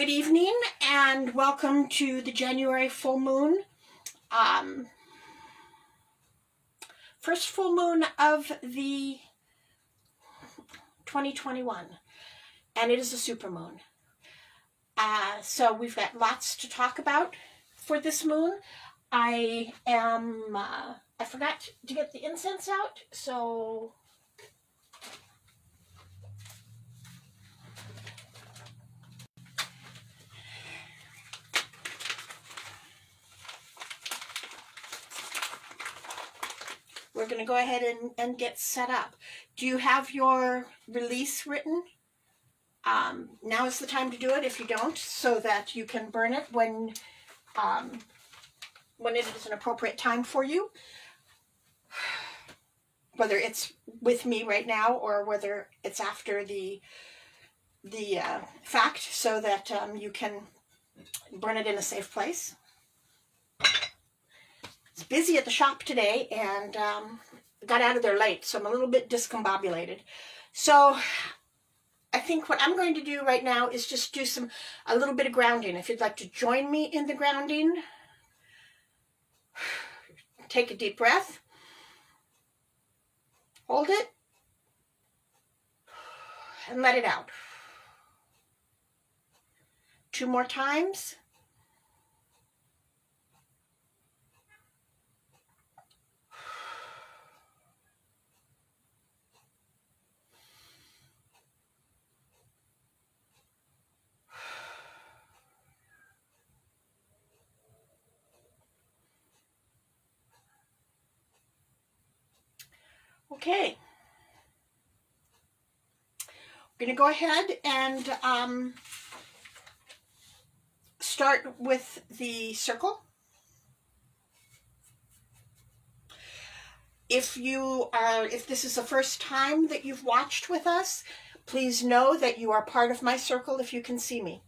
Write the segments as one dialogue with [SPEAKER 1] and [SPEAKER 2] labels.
[SPEAKER 1] Good evening and welcome to the January full moon. First full moon of the 2021, and it is a supermoon. So we've got lots to talk about for this moon. I forgot to get the incense out, so we're going to go ahead and get set up. Do you have your release written? Now is the time to do it if you don't, so that you can burn it when it is an appropriate time for you. Whether it's with me right now or whether it's after the fact, so that you can burn it in a safe place. It's busy at the shop today and got out of there late, so I'm a little bit discombobulated. So I think what I'm going to do right now is just do a little bit of grounding. If you'd like to join me in the grounding, take a deep breath, hold it, and let it out. 2 more times. Okay. We're going to go ahead and start with the circle. If this is the first time that you've watched with us, please know that you are part of my circle if you can see me.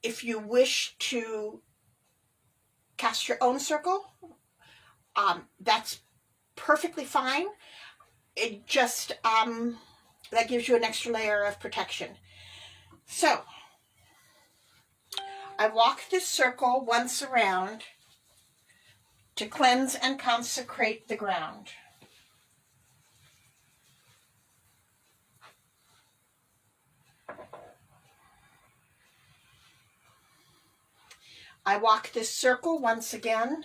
[SPEAKER 1] If you wish to cast your own circle, that's perfectly fine. It just, that gives you an extra layer of protection. So, I walk this circle once around to cleanse and consecrate the ground. I walk this circle once again.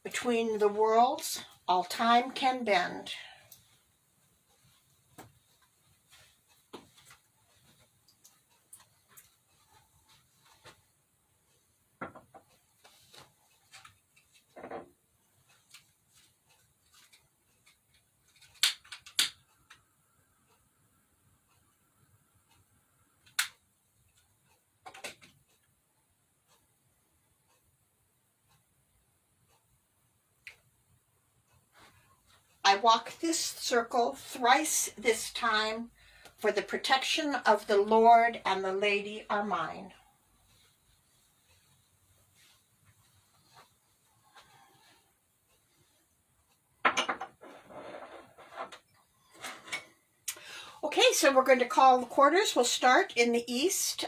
[SPEAKER 1] Between the worlds, all time can bend. I walk this circle thrice this time, for the protection of the Lord and the Lady are mine. Okay, so we're going to call the quarters. We'll start in the east,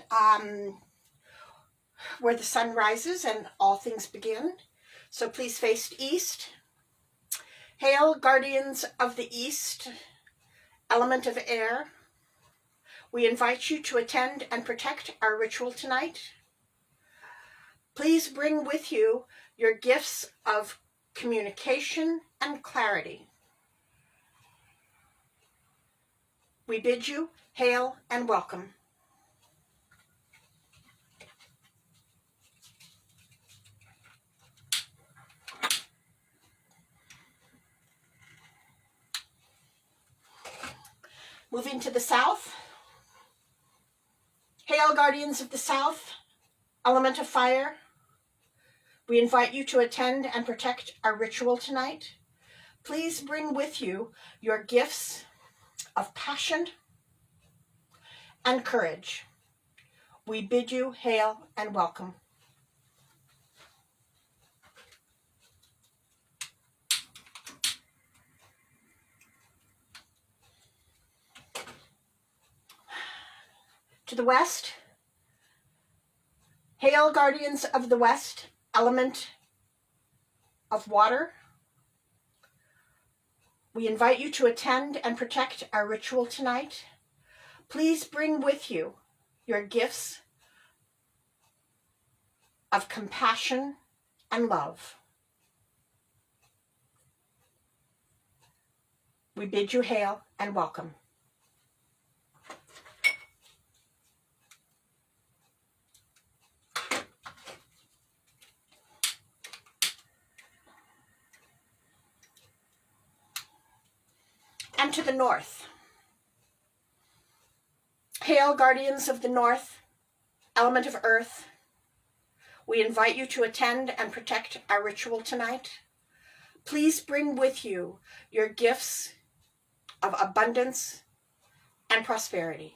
[SPEAKER 1] where the sun rises and all things begin. So please face east. Hail, guardians of the east, element of air. We invite you to attend and protect our ritual tonight. Please bring with you your gifts of communication and clarity. We bid you hail and welcome. Moving to the south. Hail, guardians of the south, element of fire. We invite you to attend and protect our ritual tonight. Please bring with you your gifts of passion and courage. We bid you hail and welcome. To the west, Hail, guardians of the West, element of water. We invite you to attend and protect our ritual tonight. Please bring with you your gifts of compassion and love. We bid you hail and welcome. And to the north. Hail, guardians of the north, element of earth. We invite you to attend and protect our ritual tonight. Please bring with you your gifts of abundance and prosperity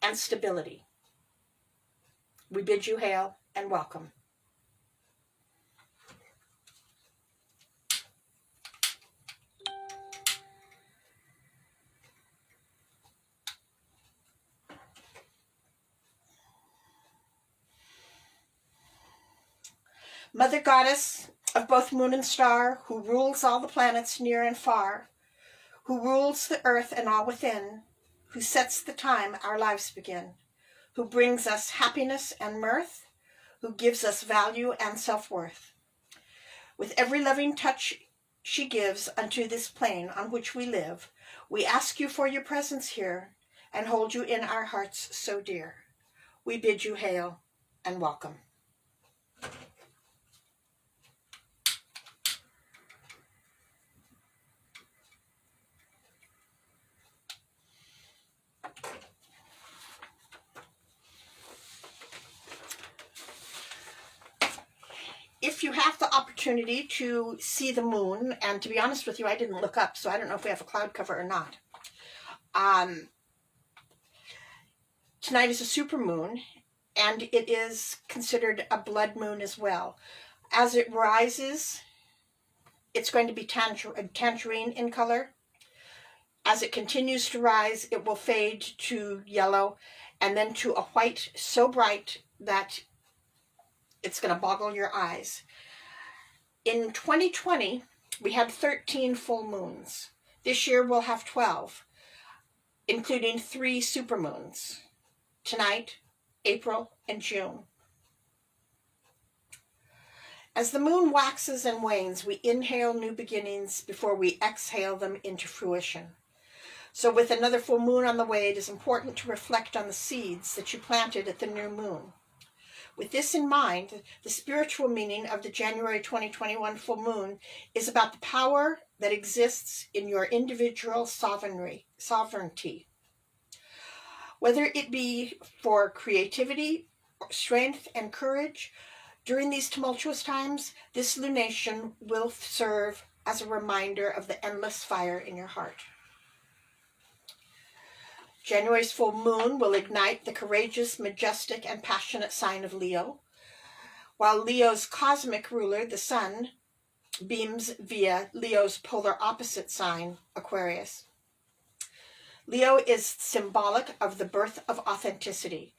[SPEAKER 1] and stability. We bid you hail and welcome. Mother Goddess of both moon and star, who rules all the planets near and far, who rules the earth and all within, who sets the time our lives begin, who brings us happiness and mirth, who gives us value and self-worth. With every loving touch she gives unto this plane on which we live, we ask you for your presence here and hold you in our hearts so dear. We bid you hail and welcome. If you have the opportunity to see the moon, and to be honest with you, I didn't look up, so I don't know if we have a cloud cover or not. Tonight is a supermoon, and it is considered a blood moon as well. As it rises, it's going to be tangerine in color. As it continues to rise, it will fade to yellow and then to a white so bright that it's going to boggle your eyes. In 2020, we had 13 full moons. This year we'll have 12, including 3 supermoons. Tonight, April, and June. As the moon waxes and wanes, we inhale new beginnings before we exhale them into fruition. So with another full moon on the way, it is important to reflect on the seeds that you planted at the new moon. With this in mind, the spiritual meaning of the January 2021 full moon is about the power that exists in your individual sovereignty. Whether it be for creativity, strength, and courage, during these tumultuous times, this lunation will serve as a reminder of the endless fire in your heart. January's full moon will ignite the courageous, majestic, and passionate sign of Leo, while Leo's cosmic ruler, the sun, beams via Leo's polar opposite sign, Aquarius. Leo is symbolic of the birth of authenticity,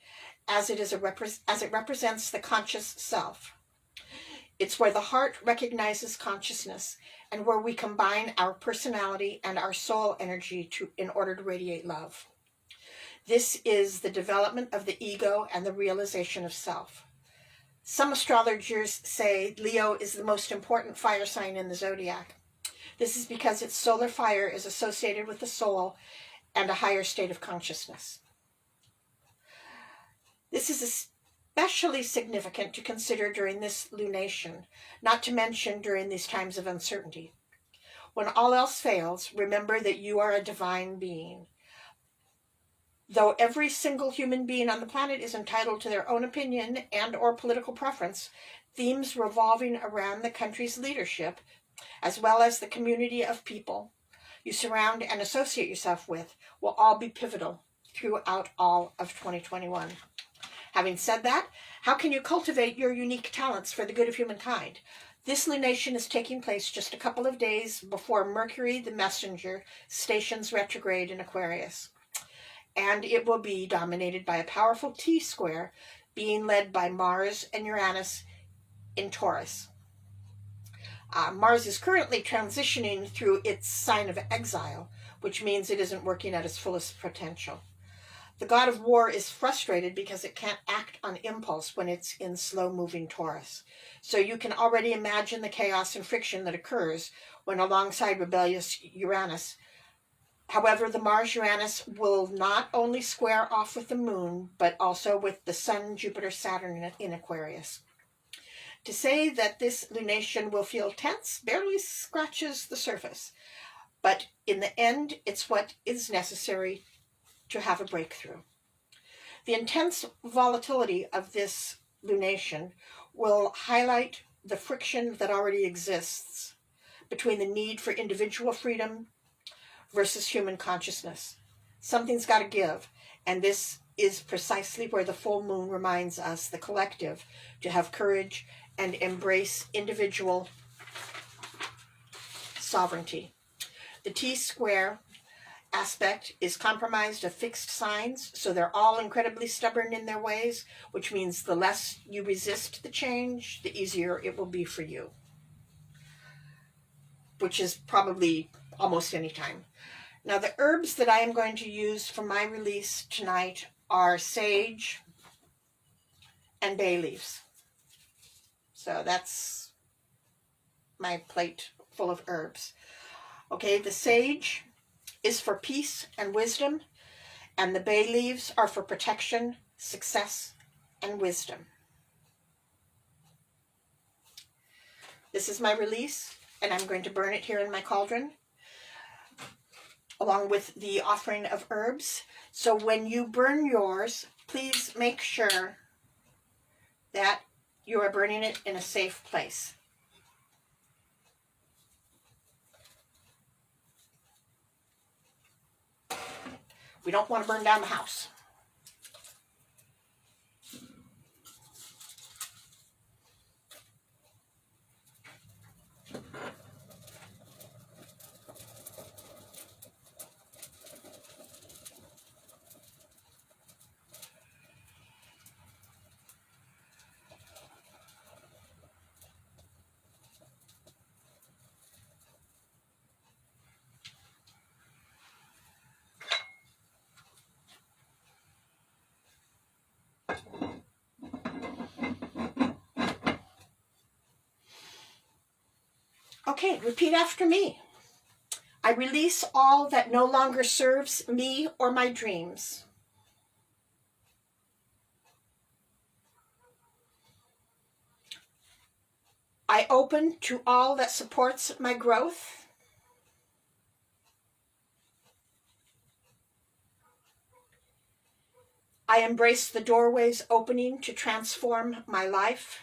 [SPEAKER 1] as it represents the conscious self. It's where the heart recognizes consciousness and where we combine our personality and our soul energy in order to radiate love. This is the development of the ego and the realization of self. Some astrologers say Leo is the most important fire sign in the zodiac. This is because its solar fire is associated with the soul and a higher state of consciousness. This is especially significant to consider during this lunation, not to mention during these times of uncertainty. When all else fails, remember that you are a divine being. Though every single human being on the planet is entitled to their own opinion and or political preference, themes revolving around the country's leadership, as well as the community of people you surround and associate yourself with, will all be pivotal throughout all of 2021. Having said that, how can you cultivate your unique talents for the good of humankind? This lunation is taking place just a couple of days before Mercury, the messenger, stations retrograde in Aquarius. And it will be dominated by a powerful T-square being led by Mars and Uranus in Taurus. Mars is currently transitioning through its sign of exile, which means it isn't working at its fullest potential. The god of war is frustrated because it can't act on impulse when it's in slow-moving Taurus. So you can already imagine the chaos and friction that occurs when alongside rebellious Uranus. However, the Mars-Uranus will not only square off with the moon, but also with the Sun, Jupiter, Saturn in Aquarius. To say that this lunation will feel tense barely scratches the surface, but in the end, it's what is necessary to have a breakthrough. The intense volatility of this lunation will highlight the friction that already exists between the need for individual freedom versus human consciousness. Something's got to give, and this is precisely where the full moon reminds us, the collective, to have courage and embrace individual sovereignty. The T-square aspect is compromised of fixed signs, so they're all incredibly stubborn in their ways, which means the less you resist the change, the easier it will be for you, which is probably almost any time. Now, the herbs that I am going to use for my release tonight are sage and bay leaves. So that's my plate full of herbs. Okay, the sage is for peace and wisdom, and the bay leaves are for protection, success, and wisdom. This is my release, and I'm going to burn it here in my cauldron, along with the offering of herbs. So when you burn yours, please make sure that you are burning it in a safe place. We don't want to burn down the house. Okay, repeat after me. I release all that no longer serves me or my dreams. I open to all that supports my growth. I embrace the doorways opening to transform my life.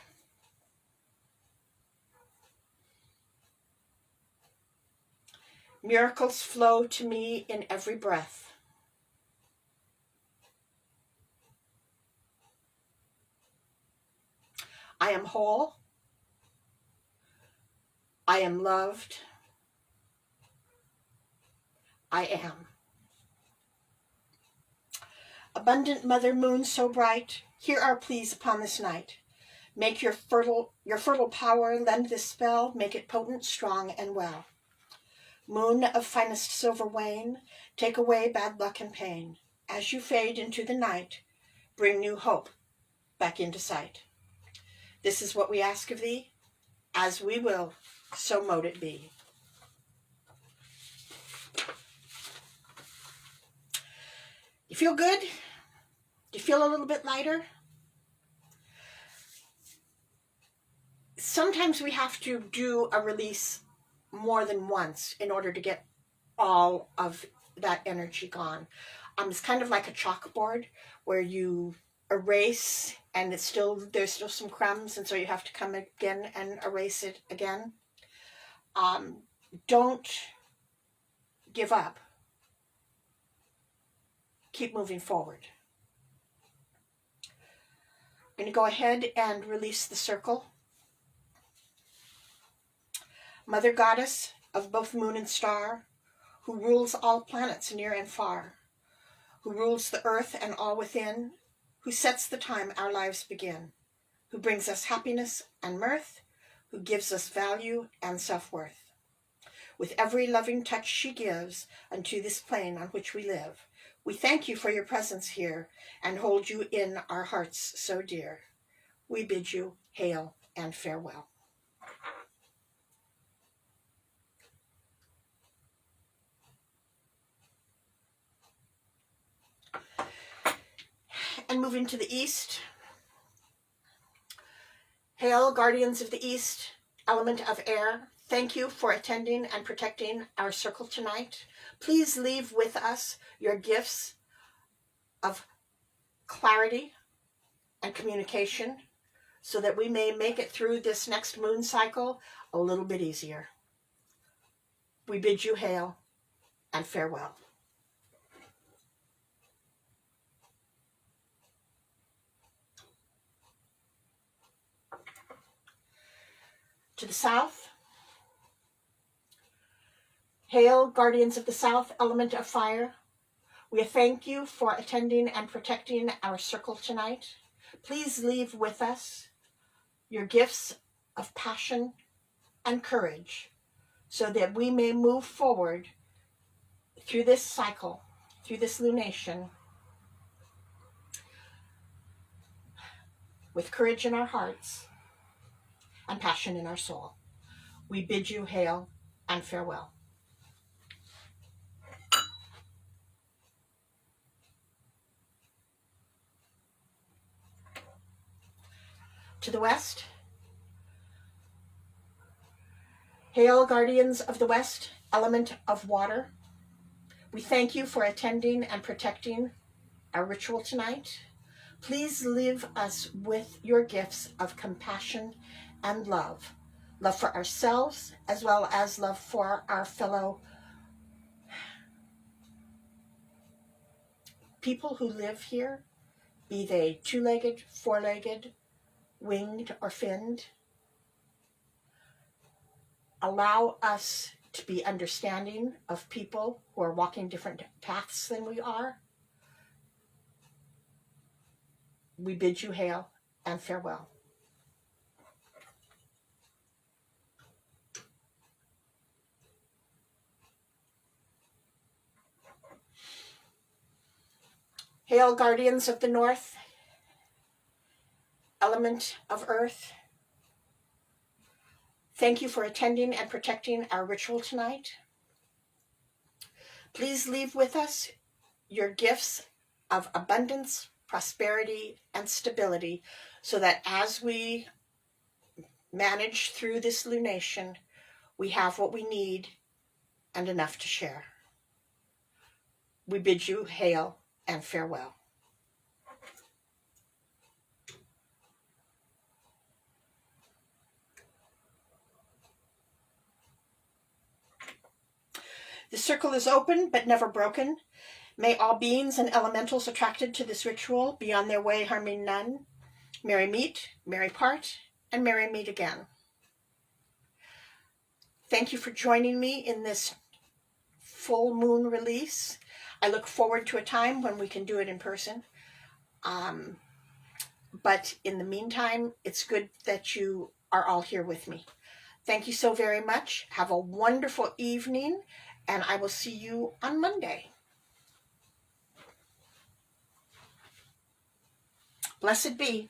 [SPEAKER 1] Miracles flow to me in every breath. I am whole. I am loved. I am. Abundant Mother Moon so bright, hear our pleas upon this night. Make your fertile power lend this spell, make it potent, strong, and well. Moon of finest silver wane, take away bad luck and pain. As you fade into the night, bring new hope back into sight. This is what we ask of thee, as we will, so mote it be. You feel good? Do you feel a little bit lighter? Sometimes we have to do a release more than once in order to get all of that energy gone. It's kind of like a chalkboard where you erase and there's still some crumbs, and so you have to come again and erase it again. Don't give up. Keep moving forward. I'm going to go ahead and release the circle. Mother Goddess of both moon and star, who rules all planets near and far, who rules the earth and all within, who sets the time our lives begin, who brings us happiness and mirth, who gives us value and self-worth. With every loving touch she gives unto this plane on which we live, we thank you for your presence here and hold you in our hearts so dear. We bid you hail and farewell. And moving to the east. Hail, guardians of the east, element of air. Thank you for attending and protecting our circle tonight. Please leave with us your gifts of clarity and communication so that we may make it through this next moon cycle a little bit easier. We bid you hail and farewell. To the south. Hail, guardians of the south, element of fire. We thank you for attending and protecting our circle tonight. Please leave with us your gifts of passion and courage so that we may move forward through this cycle, through this lunation, with courage in our hearts and passion in our soul. We bid you hail and farewell. To the west. Hail, guardians of the west, element of water. We thank you for attending and protecting our ritual tonight. Please leave us with your gifts of compassion and love. Love for ourselves as well as love for our fellow people who live here, be they two-legged, four-legged, winged, or finned. Allow us to be understanding of people who are walking different paths than we are. We bid you hail and farewell. Hail, guardians of the north, element of earth. Thank you for attending and protecting our ritual tonight. Please leave with us your gifts of abundance, prosperity, and stability so that as we manage through this lunation, we have what we need and enough to share. We bid you hail and farewell. The circle is open but never broken. May all beings and elementals attracted to this ritual be on their way harming none. Merry meet, merry part, and merry meet again. Thank you for joining me in this full moon release. I look forward to a time when we can do it in person. But in the meantime, it's good that you are all here with me. Thank you so very much. Have a wonderful evening, and I will see you on Monday. Blessed be.